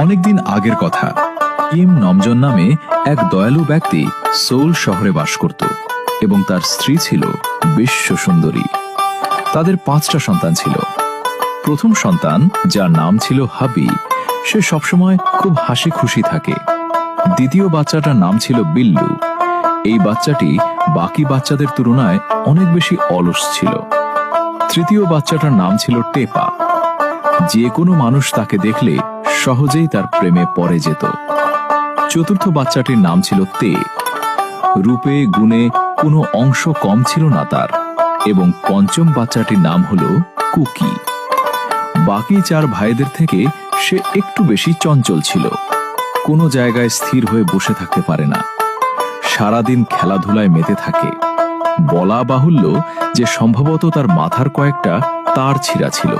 অনেকদিন আগের কথা। কিম নমজন নামে এক দয়ালু ব্যক্তি সোল শহরে বাস করত এবং তার স্ত্রী ছিল বিশ্ব সুন্দরী। তাদের 5টা সন্তান ছিল। প্রথম সন্তান, যার নাম ছিল হাবি, সে সবসময় খুব হাসি খুশি থাকে। দ্বিতীয় বাচ্চাটার নাম ছিল বিল্লু। এই বাচ্চাটি বাকি বাচ্চাদের তুলনায় অনেক বেশি অলস ছিল। তৃতীয় বাচ্চাটার নাম ছিল টেপা। যে কোনো মানুষ তাকে দেখলে সহজেই তার প্রেমে পড়ে যেত। চতুর্থ বাচ্চাটির নাম ছিল তে। রূপে গুণে কোনো অংশ কম ছিল না তার। এবং পঞ্চম বাচ্চাটির নাম হলো কুকি। বাকি 4 ভাইদের থেকে সে একটু বেশি চঞ্চল ছিল। কোনো জায়গায় স্থির হয়ে বসে থাকতে পারে না। সারাদিন খেলাধুলায় মেতে থাকে। বলা বাহুল্য যে সম্ভবত তার মাথার কয়েকটা তার ছিঁড়া ছিল।